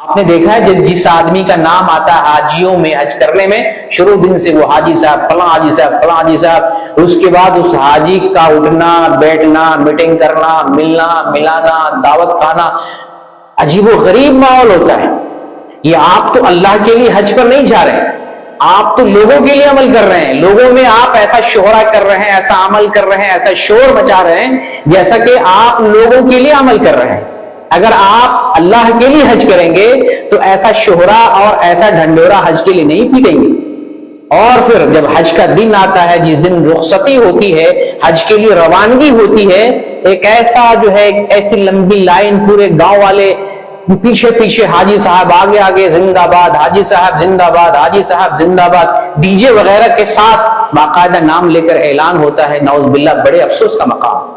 آپ نے دیکھا ہے جس آدمی کا نام آتا ہے حاجیوں میں حج کرنے میں، شروع دن سے وہ حاجی صاحب فلاں حاجی صاحب فلاں حاجی صاحب، اس کے بعد اس حاجی کا اٹھنا بیٹھنا، میٹنگ کرنا، ملنا ملانا، دعوت کھانا، عجیب و غریب ماحول ہوتا ہے۔ یہ آپ تو اللہ کے لیے حج پر نہیں جا رہے، آپ تو لوگوں کے لیے عمل کر رہے ہیں، لوگوں میں آپ ایسا شہرا کر رہے ہیں، ایسا عمل کر رہے ہیں، ایسا شور مچا رہے ہیں جیسا کہ آپ لوگوں کے لیے عمل کر رہے ہیں۔ اگر آپ اللہ کے لیے حج کریں گے تو ایسا شہرا اور ایسا ڈھنڈورا حج کے لیے نہیں پیٹیں گے۔ اور پھر جب حج کا دن آتا ہے، جس دن رخصتی ہوتی ہے، حج کے لیے روانگی ہوتی ہے، ایک ایسا جو ہے ایسی لمبی لائن، پورے گاؤں والے پیچھے پیچھے، حاجی صاحب آگے آگے زندہ باد، حاجی صاحب زندہ باد، حاجی صاحب زندہ باد، ڈی جے وغیرہ کے ساتھ باقاعدہ نام لے کر اعلان ہوتا ہے۔ نعوذ باللہ، بڑے افسوس کا مقام۔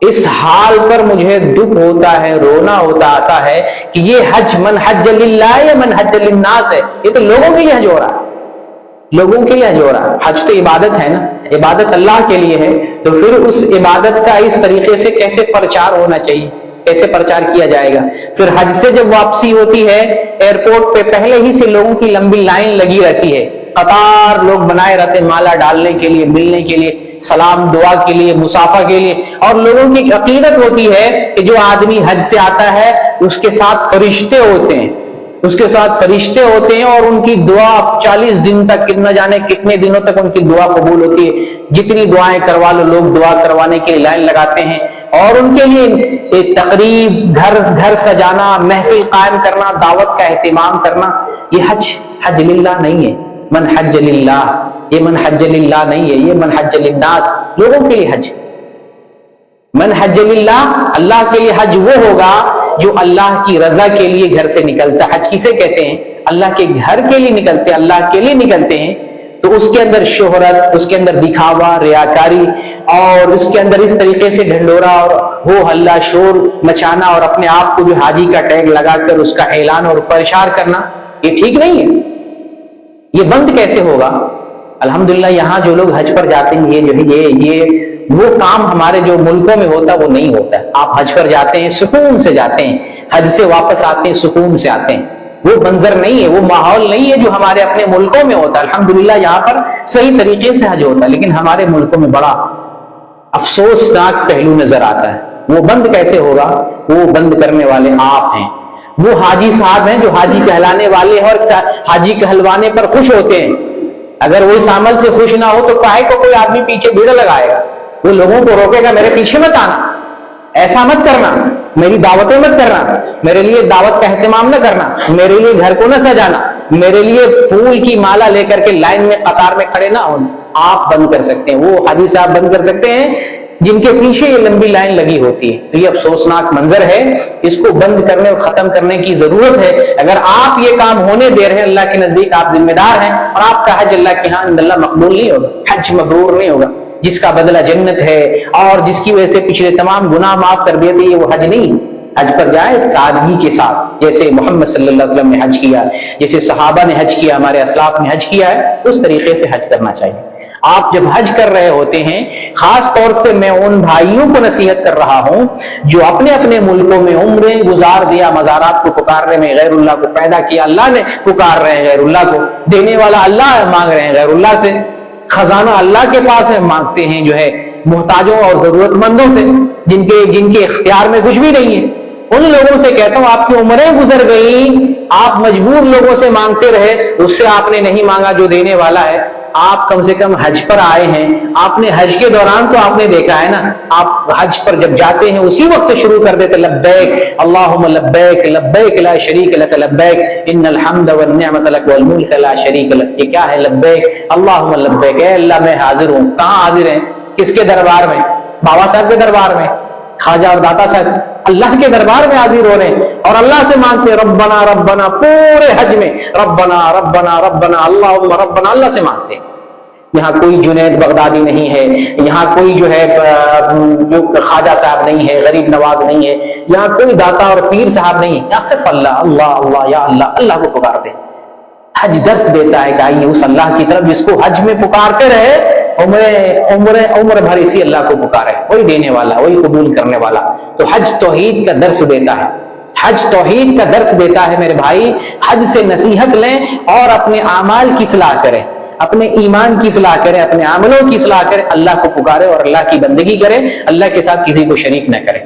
اس حال پر مجھے دکھ ہوتا ہے، رونا آتا ہے کہ یہ حج من حج للہ یا من حج للناس ہے؟ یہ تو لوگوں کے لیے حج ہو رہا ہے، لوگوں کے لیے حج ہو رہا ہے۔ حج تو عبادت ہے نا، عبادت اللہ کے لیے ہے، تو پھر اس عبادت کا اس طریقے سے کیسے پرچار ہونا چاہیے، کیسے پرچار کیا جائے گا؟ پھر حج سے جب واپسی ہوتی ہے، ایئرپورٹ پہ پہلے ہی سے لوگوں کی لمبی لائن لگی رہتی ہے، قطار لوگ بنائے رہتے، مالا ڈالنے کے لیے، ملنے کے لیے، سلام دعا کے لیے، مصافحہ کے لیے۔ اور لوگوں کی عقیدت ہوتی ہے کہ جو آدمی حج سے آتا ہے اس کے ساتھ فرشتے ہوتے ہیں، اس کے ساتھ فرشتے ہوتے ہیں، اور ان کی دعا 40 دن تک، نہ جانے کتنے دنوں تک ان کی دعا قبول ہوتی ہے۔ جتنی دعائیں کروا لو، لوگ دعا کروانے کے لیے لائن لگاتے ہیں، اور ان کے لیے ایک تقریب، گھر سجانا، محفل قائم کرنا، دعوت کا اہتمام کرنا۔ یہ حج للہ نہیں ہے، من حج للہ، یہ من حج للہ نہیں ہے، یہ من حج للناس، لوگوں کے لیے حج۔ من حج للہ، اللہ کے لیے حج وہ ہوگا جو اللہ کی رضا کے لیے گھر سے نکلتا۔ حج کسے کہتے ہیں؟ اللہ کے گھر کے لیے نکلتے، اللہ کے لیے نکلتے ہیں، تو اس کے اندر شہرت، اس کے اندر دکھاوا، ریاکاری، اور اس کے اندر اس طریقے سے ڈھنڈورا اور ہو ہلا شور مچانا، اور اپنے آپ کو جو حاجی کا ٹیگ لگا کر اس کا اعلان اور پرچار کرنا، یہ ٹھیک نہیں ہے۔ یہ بند کیسے ہوگا؟ الحمدللہ یہاں جو لوگ حج پر جاتے ہیں، یہ جو ہے یہ وہ کام ہمارے جو ملکوں میں ہوتا وہ نہیں ہوتا۔ آپ حج پر جاتے ہیں، سکون سے جاتے ہیں، حج سے واپس آتے ہیں، سکون سے آتے ہیں۔ وہ منظر نہیں ہے، وہ ماحول نہیں ہے جو ہمارے اپنے ملکوں میں ہوتا ہے۔ الحمدللہ یہاں پر صحیح طریقے سے حج ہوتا ہے، لیکن ہمارے ملکوں میں بڑا افسوسناک پہلو نظر آتا ہے۔ وہ بند کیسے ہوگا؟ وہ بند کرنے والے آپ ہیں، وہ حاجی صاحب ہیں جو حاجی کہلانے والے ہیں اور حاجی کہلوانے پر خوش ہوتے ہیں۔ اگر وہ اس عمل سے خوش نہ ہو تو کاہے کو کوئی آدمی پیچھے بھیڑ لگائے گا؟ وہ لوگوں کو روکے گا، میرے پیچھے مت آنا، ایسا مت کرنا، میری دعوتیں مت کرنا، میرے لیے دعوت کا اہتمام نہ کرنا، میرے لیے گھر کو نہ سجانا، میرے لیے پھول کی مالا لے کر کے لائن میں قطار میں کھڑے نہ ہونا۔ آپ بند کر سکتے ہیں، وہ حاجی صاحب بند کر سکتے ہیں جن کے پیچھے یہ لمبی لائن لگی ہوتی ہے۔ تو یہ افسوسناک منظر ہے، اس کو بند کرنے اور ختم کرنے کی ضرورت ہے۔ اگر آپ یہ کام ہونے دے رہے ہیں، اللہ کے نزدیک آپ ذمہ دار ہیں، اور آپ کا حج اللہ کے ہاں اللہ مقبول نہیں ہوگا، حج مبرور نہیں ہوگا۔ جس کا بدلہ جنت ہے اور جس کی وجہ سے پچھلے تمام گناہ معاف کر دیتے ہیں، وہ حج نہیں۔ حج پر جائے سادگی کے ساتھ، جیسے محمد صلی اللہ علیہ وسلم نے حج کیا، جیسے صحابہ نے حج کیا، ہمارے اسلاف نے حج کیا ہے، اس طریقے سے حج کرنا چاہیے۔ آپ جب حج کر رہے ہوتے ہیں، خاص طور سے میں ان بھائیوں کو نصیحت کر رہا ہوں جو اپنے اپنے ملکوں میں عمریں گزار دیا، مزارات کو پکارنے میں غیر اللہ کو پیدا کیا، اللہ نے پکار رہے ہیں غیر اللہ کو، دینے والا اللہ ہے، مانگ رہے ہیں غیر اللہ سے، خزانہ اللہ کے پاس ہے، مانگتے ہیں جو ہے محتاجوں اور ضرورت مندوں سے، جن کے اختیار میں کچھ بھی نہیں ہے۔ ان لوگوں سے کہتا ہوں، آپ کی عمریں گزر گئیں، آپ مجبور لوگوں سے مانگتے رہے، اس سے آپ نے نہیں مانگا جو دینے والا ہے۔ آپ کم سے کم حج پر آئے ہیں، آپ نے حج کے دوران تو آپ نے دیکھا ہے نا، آپ حج پر جب جاتے ہیں اسی وقت شروع کر دیتے لبیک اللہم لبیک لبیک لا شریک لک لبیک ان الحمد والنعمت لک والملک لا شریک لک۔ یہ کیا ہے؟ لبیک اللہم لبیک، اے اللہ میں حاضر ہوں۔ کہاں حاضر ہیں؟ کس کے دربار میں؟ بابا صاحب کے دربار میں، خواجہ اور داتا صاحب اللہ کے دربار میں حاضر ہو رہے ہیں، اور اللہ سے مانگتے ہیں ربنا ربنا، پورے حج میں ربنا ربنا ربنا اللہم ربنا، اللہ سے مانگتے ہیں۔ یہاں کوئی جنید بغدادی نہیں ہے، یہاں کوئی جو ہے جو خواجہ صاحب نہیں ہے، غریب نواز نہیں ہے، یہاں کوئی داتا اور پیر صاحب نہیں ہے، یہاں صرف اللہ اللہ اللہ، یا اللہ اللہ کو پکارتے ہیں۔ حج درس دیتا ہے کہ آئیے اس اللہ کی طرف جس کو حج میں پکارتے رہے، عمر بھر اسی اللہ کو پکارے، وہی دینے والا، وہی قبول کرنے والا۔ تو حج توحید کا درس دیتا ہے، حج توحید کا درس دیتا ہے میرے بھائی. حج سے نصیحت لیں اور اپنے اعمال کی اصلاح کریں، اپنے ایمان کی اصلاح کریں، اپنے عملوں کی اصلاح کریں، اللہ کو پکارے اور اللہ کی بندگی کریں، اللہ کے ساتھ کسی کو شریک نہ کریں.